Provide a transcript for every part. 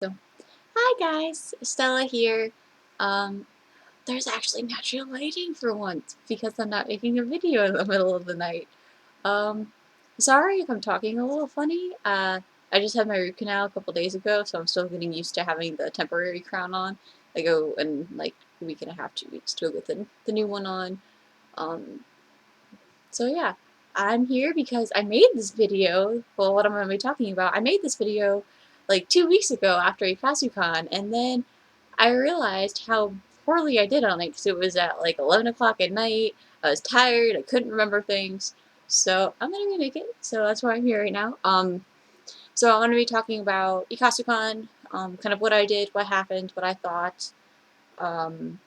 So, hi guys, Stella here. Um, there's actually natural lighting for once because I'm not making a video in the middle of the night. Um, Sorry if I'm talking a little funny. I just had my root canal a couple days ago, so I'm still getting used to having the temporary crown on. I go in like a week and a half, 2 weeks to go get the new one on. Um, so yeah, I'm here because I made this video. Well, what I'm going to be talking about, I made this video like 2 weeks ago after Ikasucon, and then I realized how poorly I did on it because it was at like 11 o'clock at night. I was tired. I couldn't remember things. So I'm gonna remake it. So that's why I'm here right now. So I'm gonna be talking about Ikasucon, kind of what I did, what happened, what I thought. Um,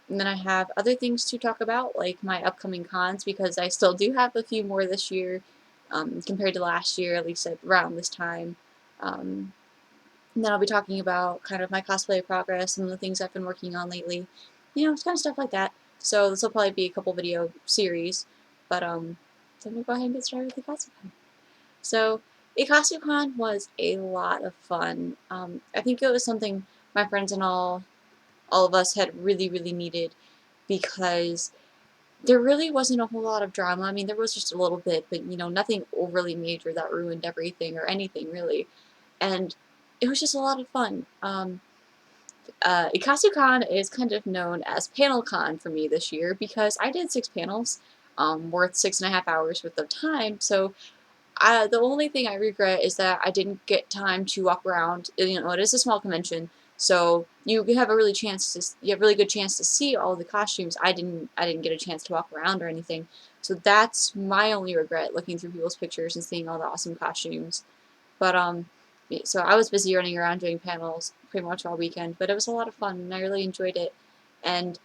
and then I have other things to talk about, like my upcoming cons, because I still do have a few more this year, compared to last year, at least around this time. Um, and then I'll be talking about kind of my cosplay progress and the things I've been working on lately. It's kind of stuff like that. So this will probably be a couple video series, but then we'll go ahead and get started with Ikasucon. So Ikasucon was a lot of fun. I think it was something my friends and all of us had really needed because there really wasn't a whole lot of drama. I mean, there was just a little bit, but nothing overly major that ruined everything or anything really. And it was just a lot of fun. Ikasucon is kind of known as PanelCon for me this year because I did 6 panels, worth 6.5 hours worth of time. So the only thing I regret is that I didn't get time to walk around. It is a small convention, so you have a really good chance to see all the costumes. I didn't get a chance to walk around or anything. So that's my only regret, looking through people's pictures and seeing all the awesome costumes. But so I was busy running around doing panels pretty much all weekend, but it was a lot of fun and I really enjoyed it. And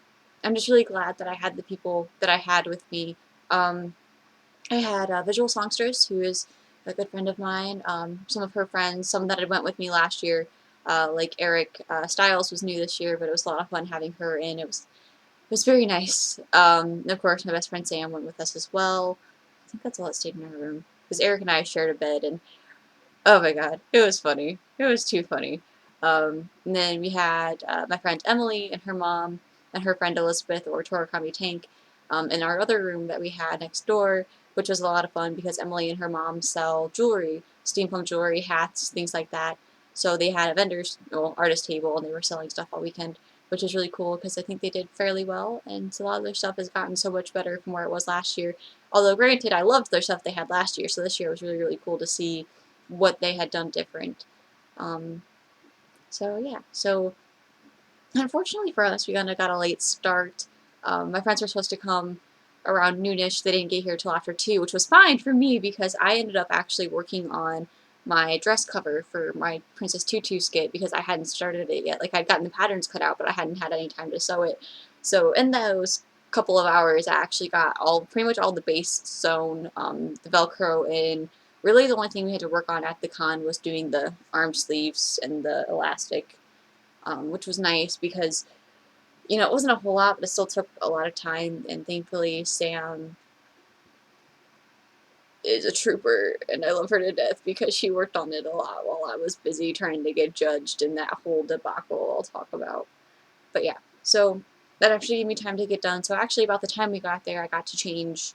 I'm just really glad that I had the people that I had with me. Um, I had Visual Songstress, who is a good friend of mine. Some of her friends, some that had went with me last year, like Eric Styles was new this year, but it was a lot of fun having her in. It was very nice. And of course, my best friend Sam went with us as well. I think that's all that stayed in our room because Eric and I shared a bed, and oh my god, it was funny. It was too funny. And then we had my friend Emily and her mom and her friend Elizabeth, or Torakami Tank, in our other room that we had next door, which was a lot of fun because Emily and her mom sell jewelry, steampunk jewelry, hats, things like that. So they had a artist table, and they were selling stuff all weekend, which was really cool because I think they did fairly well, and a lot of their stuff has gotten so much better from where it was last year. Although, granted, I loved their stuff they had last year, so this year was really cool to see what they had done different. Um, so yeah, so unfortunately for us, we kind of got a late start. My friends were supposed to come around noonish. They didn't get here till after 2, which was fine for me because I ended up actually working on my dress cover for my Princess Tutu skit because I hadn't started it yet. Like, I'd gotten the patterns cut out, but I hadn't had any time to sew it. So in those couple of hours, I actually got pretty much all the base sewn, the Velcro in. Really, the only thing we had to work on at the con was doing the arm sleeves and the elastic, which was nice because it wasn't a whole lot, but it still took a lot of time. And thankfully, Sam is a trooper, and I love her to death because she worked on it a lot while I was busy trying to get judged in that whole debacle I'll talk about. But yeah, so that actually gave me time to get done. So actually, about the time we got there, I got to change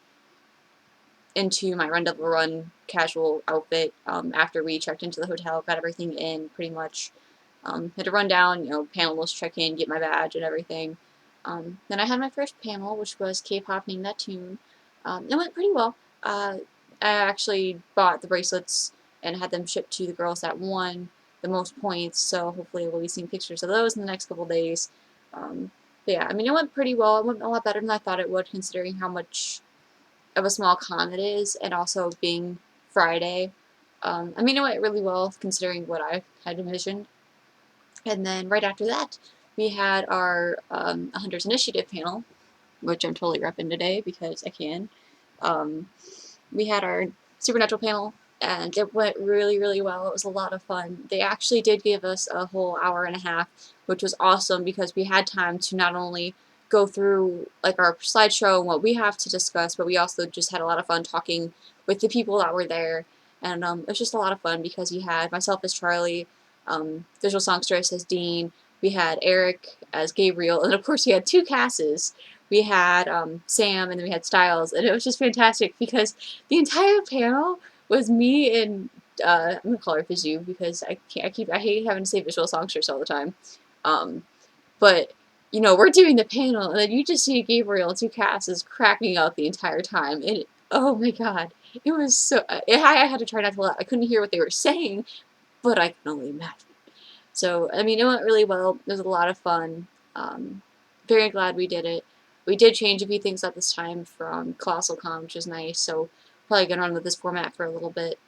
into my Run Double Run casual outfit after we checked into the hotel, got everything in pretty much. Had to run down, panelist check in, get my badge and everything. Then I had my first panel, which was K-pop Name That Tune. It went pretty well. I actually bought the bracelets and had them shipped to the girls that won the most points, so hopefully we'll be seeing pictures of those in the next couple days. But yeah, I mean, it went pretty well. It went a lot better than I thought it would, considering how much of a small con it is, and also being Friday. I mean, it went really well considering what I had envisioned. And then right after that, we had our Hunter's Initiative panel, which I'm totally repping today because I can. Um, we had our Supernatural panel, and it went really well. It was a lot of fun. They actually did give us a whole hour and a half, which was awesome because we had time to not only go through like our slideshow and what we have to discuss, but we also just had a lot of fun talking with the people that were there. And it was just a lot of fun because you had myself as Charlie, visual songstress as Dean. We had Eric as Gabriel, and of course we had two Casses. We had Sam, and then we had Styles, and it was just fantastic because the entire panel was me and I'm gonna call her Fizu because I can't. I hate having to say visual songstress all the time. Um, but you know, we're doing the panel, and then you just see Gabriel and two Casses cracking up the entire time, and oh my god, it was so. I had to try not to laugh. I couldn't hear what they were saying, but I can only imagine. So, I mean, it went really well. It was a lot of fun. Very glad we did it. We did change a few things at this time from Colossal which is nice. So, probably gonna run with this format for a little bit.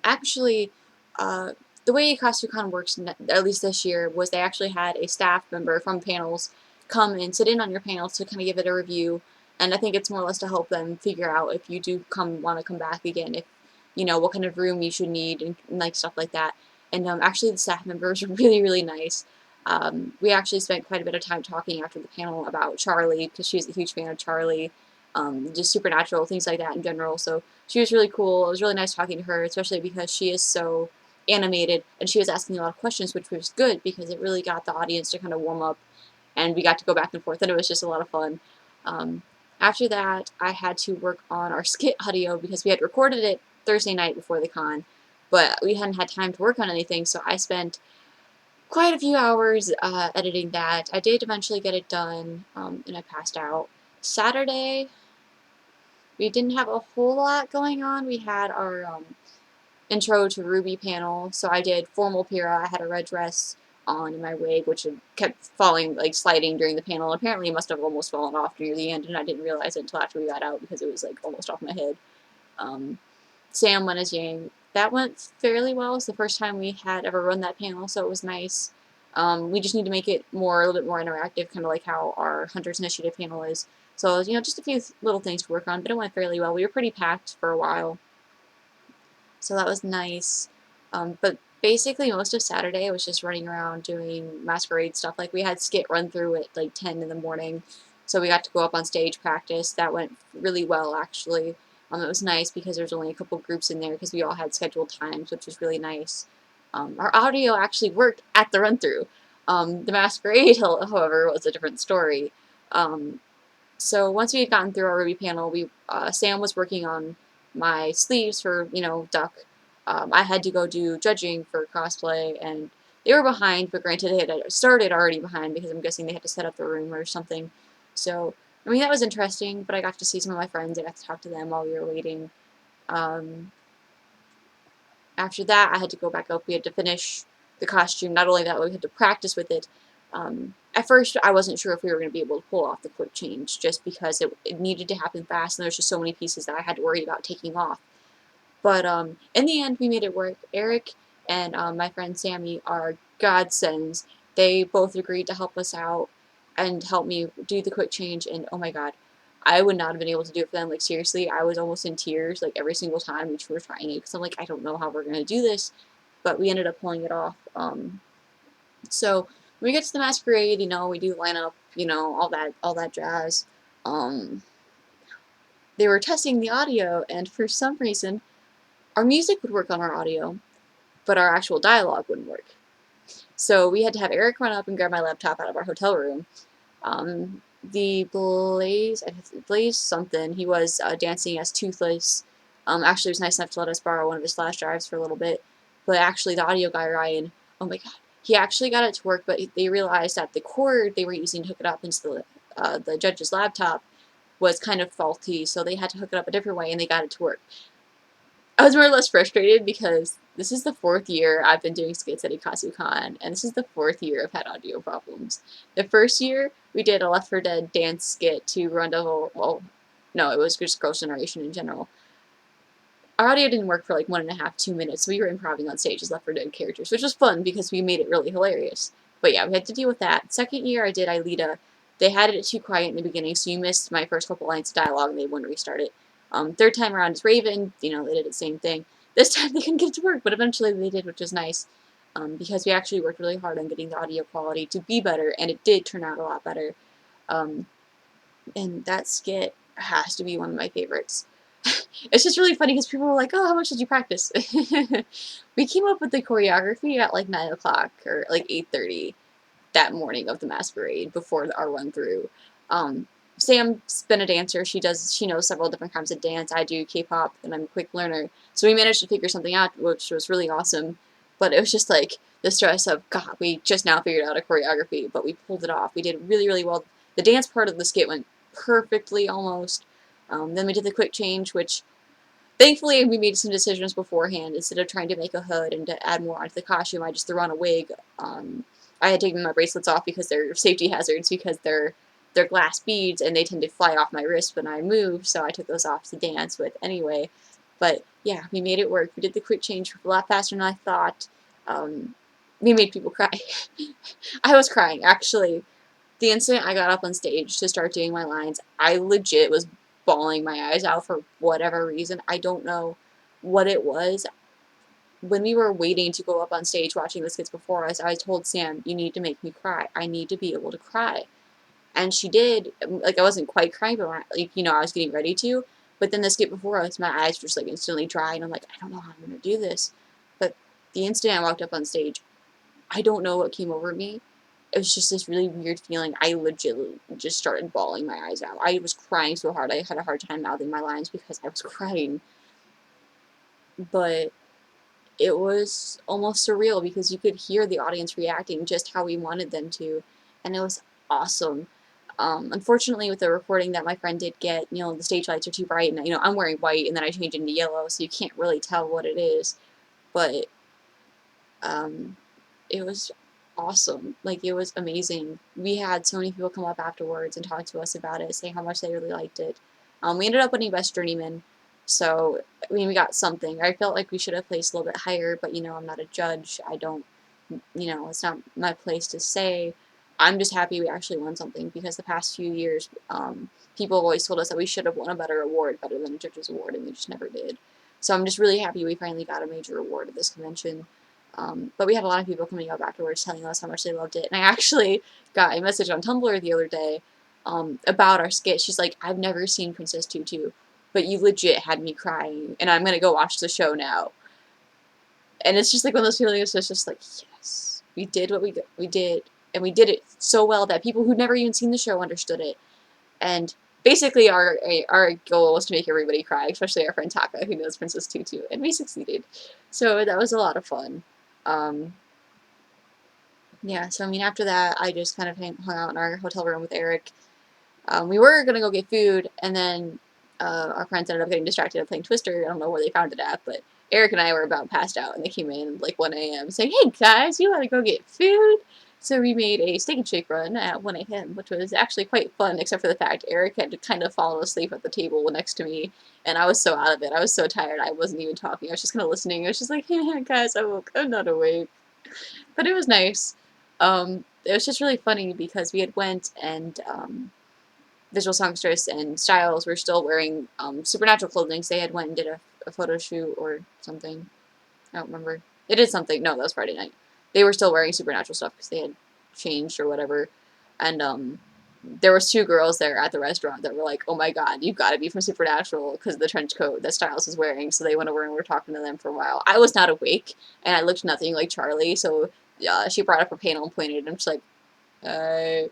Actually, uh, the way Ikasucon works, at least this year, was they actually had a staff member from panels come and sit in on your panels to kind of give it a review. And I think it's more or less to help them figure out if you do want to come back again, if you know what kind of room you should need and like stuff like that. And actually, the staff members are really nice. We actually spent quite a bit of time talking after the panel about Charlie because she's a huge fan of Charlie, just supernatural things like that in general. So she was really cool. It was really nice talking to her, especially because she is so animated and she was asking a lot of questions, which was good because it really got the audience to kind of warm up and we got to go back and forth and it was just a lot of fun. Um, After that, I had to work on our skit audio because we had recorded it Thursday night before the con, but we hadn't had time to work on anything, so I spent quite a few hours editing that. I did eventually get it done, and I passed out. Saturday, we didn't have a whole lot going on. We had our intro to Ruby panel, so I did formal Pyrrha. I had a red dress on in my wig, which had kept falling, like sliding during the panel. Apparently, it must have almost fallen off near the end, and I didn't realize it until after we got out because it was like almost off my head. Um, Sam went as Yang. That went fairly well. It's the first time we had ever run that panel, so it was nice. We just need to make it a little bit more interactive, kind of like how our Hunters Initiative panel is. So, you know, just a few little things to work on, but it went fairly well. We were pretty packed for a while, so that was nice. But basically, most of Saturday I was just running around doing masquerade stuff. Like, we had skit run through at like 10 in the morning, so we got to go up on stage practice. That went really well, actually. It was nice because there's only a couple groups in there because we all had scheduled times, which was really nice. Our audio actually worked at the run through. The masquerade, however, was a different story. Um, so once we had gotten through our Ruby panel, Sam was working on my sleeves for Duck. I had to go do judging for cosplay, and they were behind. But granted, they had started already behind because I'm guessing they had to set up the room or something. So I mean that was interesting. But I got to see some of my friends. I got to talk to them while we were waiting. Um, After that, I had to go back up. We had to finish the costume. Not only that, we had to practice with it. At first, I wasn't sure if we were going to be able to pull off the quick change just because it needed to happen fast, and there's just so many pieces that I had to worry about taking off. But in the end, we made it work. Eric and my friend Sammy are godsends. They both agreed to help us out and help me do the quick change, and oh my god, I would not have been able to do it for them. Like, seriously, I was almost in tears, like, every single time we were trying it, because I'm like, I don't know how we're going to do this, but we ended up pulling it off. So, when we get to the masquerade, we do line up, all that jazz. Um, they were testing the audio, and for some reason, our music would work on our audio, but our actual dialogue wouldn't work. So we had to have Eric run up and grab my laptop out of our hotel room. The Blaze something, he was dancing as Toothless. Actually, was nice enough to let us borrow one of his flash drives for a little bit. But actually, the audio guy, Ryan, oh my god, he actually got it to work, but they realized that the cord they were using to hook it up into the judge's laptop was kind of faulty, so they had to hook it up a different way, and they got it to work. I was more or less frustrated because this is the 4th year I've been doing skits at Ikasucon, and this is the 4th year I've had audio problems. The first year, we did a Left 4 Dead dance skit to run well, no, it was just Girls' Generation in general. Our audio didn't work for like 1.5, 2 minutes, so we were improvising on stage as Left 4 Dead characters, which was fun because we made it really hilarious. But yeah, we had to deal with that. Second year I did Aelita. They had it too quiet in the beginning, so you missed my first couple lines of dialogue and they wouldn't restart it. Third time around is Raven. They did the same thing. This time they couldn't get it to work, but eventually they did, which was nice. Because we actually worked really hard on getting the audio quality to be better, and it did turn out a lot better. And that skit has to be one of my favorites. it's just really funny because people were like, "Oh, how much did you practice?" We came up with the choreography at like 9 o'clock or like 8:30 that morning of the masquerade before our run through. Um, Sam's been a dancer. She knows several different kinds of dance. I do K-pop, and I'm a quick learner. So we managed to figure something out, which was really awesome. But it was just like the stress of God. We just now figured out a choreography, but we pulled it off. We did really, really well. The dance part of the skit went perfectly almost. Then we did the quick change, which thankfully we made some decisions beforehand. Instead of trying to make a hood and to add more onto the costume, I just threw on a wig. I had taken my bracelets off because they're safety hazards because they're glass beads and they tend to fly off my wrist when I move, so I took those off to dance with anyway. But yeah, we made it work. We did the quick change a lot faster than I thought. Um, we made people cry. I was crying actually. The instant I got up on stage to start doing my lines, I legit was bawling my eyes out for whatever reason. I don't know what it was. When we were waiting to go up on stage watching the skits before us, I told Sam, "You need to make me cry. I need to be able to cry." And she did. Like, I wasn't quite crying, but like, I was getting ready to. But then the skit before us, my eyes were just like instantly dry, and I'm like, I don't know how I'm gonna do this. But the instant I walked up on stage, I don't know what came over me. It was just this really weird feeling. I legitimately just started bawling my eyes out. I was crying so hard I had a hard time mouthing my lines because I was crying. But it was almost surreal because you could hear the audience reacting just how we wanted them to, and it was awesome. Unfortunately, with the recording that my friend did get, the stage lights are too bright, and I'm wearing white, and then I change into yellow, so you can't really tell what it is. But um, it was awesome. Like, it was amazing. We had so many people come up afterwards and talk to us about it, say how much they really liked it. We ended up winning Best Journeyman, so I mean, we got something. I felt like we should have placed a little bit higher, but I'm not a judge. I don't, it's not my place to say. I'm just happy we actually won something because the past few years, people have always told us that we should have won a better award, better than a judge's award, and we just never did. So I'm just really happy we finally got a major award at this convention. But we had a lot of people coming up afterwards telling us how much they loved it. And I actually got a message on Tumblr the other day about our skit. She's like, I've never seen Princess Tutu, but you legit had me crying, and I'm going to go watch the show now. And it's just like one of those feelings that's just like, yes, we did what we did. And we did it so well that people who'd never even seen the show understood it. And basically, our goal was to make everybody cry, especially our friend Taka, who knows Princess Tutu, and we succeeded. So that was a lot of fun. Um, yeah, so I mean, after that, I just kind of hung out in our hotel room with Eric. We were gonna go get food, and then our friends ended up getting distracted and playing Twister. I don't know where they found it at, but Eric and I were about passed out, and they came in like 1 a.m. saying, "Hey guys, you want to go get food?" So we made a steak and shake run at 1 a.m., which was actually quite fun, except for the fact Eric had kind of fallen asleep at the table next to me, and I was so out of it. I was so tired, I wasn't even talking. I was just kind of listening. I was just like, "Hey guys, I woke. I'm not awake." But it was nice. It was just really funny because we had went and visual songstress and Styles were still wearing supernatural clothing. So they had went and did a photo shoot or something. I don't remember. They did something. No, that was Friday night. They were still wearing supernatural stuff because they had changed or whatever. And there was two girls there at the restaurant that were like, "Oh my god, you've got to be from Supernatural because of the trench coat that Styles is wearing." So they went over and were talking to them for a while. I was not awake and I looked nothing like Charlie. So she brought up her panel and pointed, and I'm just like, uh,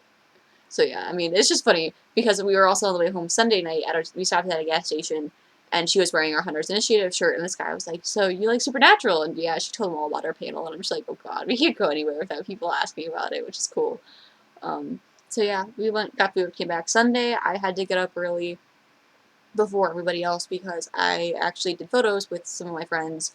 so yeah, I mean, it's just funny because we were also on the way home Sunday night we stopped at a gas station, and she was wearing our Hunter's Initiative shirt, and this guy was like, "So you like Supernatural?" And yeah, she told him all about our panel, and I'm just like, "Oh god, we can't go anywhere without people asking about it," which is cool. Um, so yeah, we went, got food, came back Sunday. I had to get up early before everybody else because I actually did photos with some of my friends,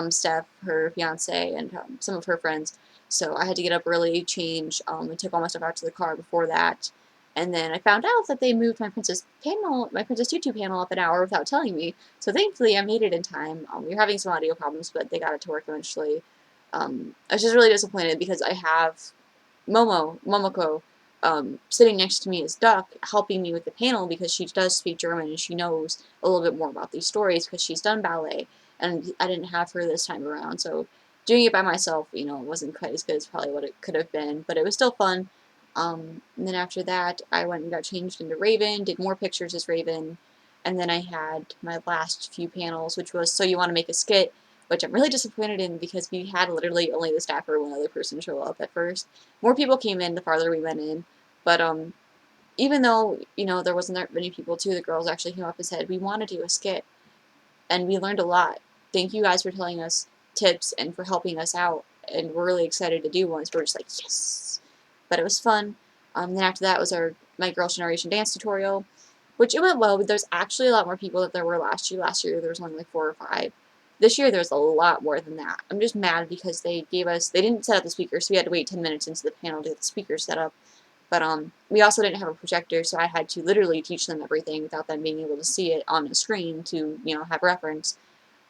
Steph, her fiance, and some of her friends. So I had to get up early, change, and took all my stuff out to the car before that. And then I found out that they moved my Princess Tutu panel up an hour without telling me. So thankfully I made it in time. We were having some audio problems, but they got it to work eventually. I was just really disappointed because I have Momoko, sitting next to me is Duck, helping me with the panel because she does speak German and she knows a little bit more about these stories because she's done ballet, and I didn't have her this time around. So doing it by myself, it wasn't quite as good as probably what it could have been, but it was still fun. And then after that, I went and got changed into Raven, did more pictures as Raven, And then I had my last few panels, which was So You Want to Make a Skit, which I'm really disappointed in because we had literally only the staff or one other person show up at first. More people came in the farther we went in, but even though, you know, there wasn't that many people too, the girls actually came up and said, we want to do a skit, and we learned a lot. Thank you guys for telling us tips and for helping us out, and we're really excited to do one. So we're just like, yes! But it was fun. Then after that was my Girls' Generation dance tutorial, which it went well, but there's actually a lot more people than there were last year. Last year there was only like 4 or 5. This year there's a lot more than that. I'm just mad because they didn't set up the speakers, so we had to wait 10 minutes into the panel to get the speakers set up. But we also didn't have a projector, so I had to literally teach them everything without them being able to see it on the screen to, you know, have reference.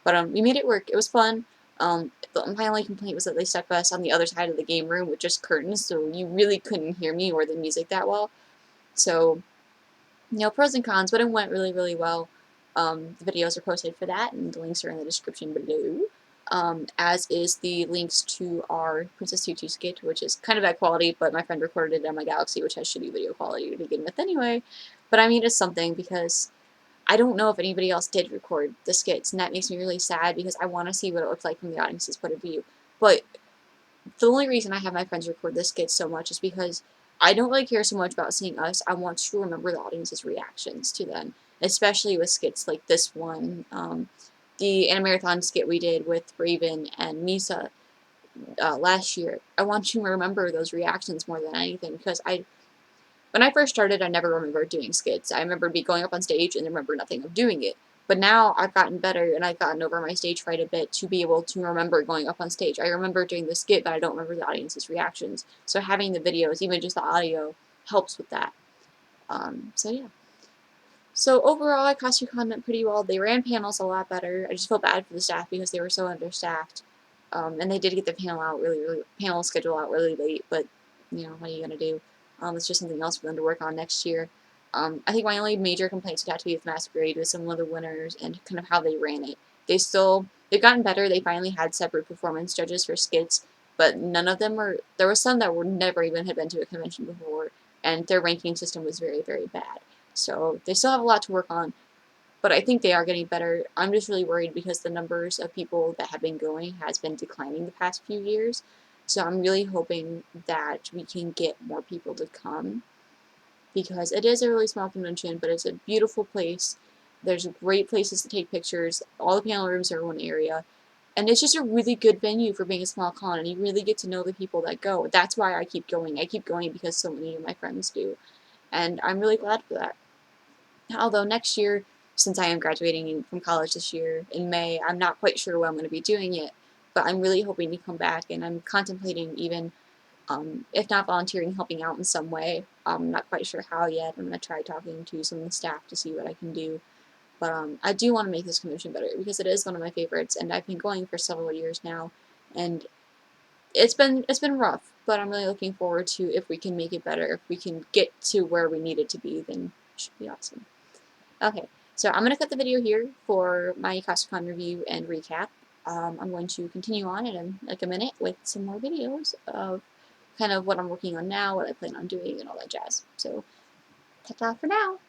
But we made it work. It was fun. My only complaint was that they stuck us on the other side of the game room with just curtains, so you really couldn't hear me or the music that well. So, you know, pros and cons, but it went really, really well. The videos are posted for that, and the links are in the description below. As is the links to our Princess Tutu skit, which is kind of bad quality, but my friend recorded it on my Galaxy, which has shitty video quality to begin with anyway. But I mean, it's something because I don't know if anybody else did record the skits, and that makes me really sad because I want to see what it looks like from the audience's point of view. But the only reason I have my friends record the skits so much is because I don't really care so much about seeing us. I want to remember the audience's reactions to them, especially with skits like this one. The Animarathon skit we did with Raven and Misa last year. I want to remember those reactions more than anything because when I first started, I never remembered doing skits. I remember going up on stage and remember nothing of doing it. But now I've gotten better and I've gotten over my stage fright a bit to be able to remember going up on stage. I remember doing the skit, but I don't remember the audience's reactions. So having the videos, even just the audio, helps with that. So yeah. So overall, Ikasucon went pretty well. They ran panels a lot better. I just felt bad for the staff because they were so understaffed. And they did get the panel schedule out really late, but you know, what are you gonna do? It's just something else for them to work on next year. I think my only major complaints would have to be with Masquerade with some of the winners and kind of how they ran it. They've gotten better. They finally had separate performance judges for skits, but none of them were. There were some that were never even had been to a convention before, and their ranking system was very, very bad. So they still have a lot to work on, but I think they are getting better. I'm just really worried because the numbers of people that have been going has been declining the past few years. So I'm really hoping that we can get more people to come because it is a really small convention, but it's a beautiful place. There's great places to take pictures. All the panel rooms are in one area. And it's just a really good venue for being a small con, and you really get to know the people that go. That's why I keep going. I keep going because so many of my friends do. And I'm really glad for that. Although next year, since I am graduating from college this year in May, I'm not quite sure what I'm going to be doing yet, but I'm really hoping to come back, and I'm contemplating even, if not volunteering, helping out in some way. I'm not quite sure how yet. I'm going to try talking to some of the staff to see what I can do. But I do want to make this convention better because it is one of my favorites, and I've been going for several years now, and it's been rough. But I'm really looking forward to if we can make it better. If we can get to where we need it to be, then it should be awesome. Okay, so I'm going to cut the video here for my Ikasucon review and recap. I'm going to continue on in like a minute with some more videos of kind of what I'm working on now, what I plan on doing, and all that jazz. So, ta-ta for now!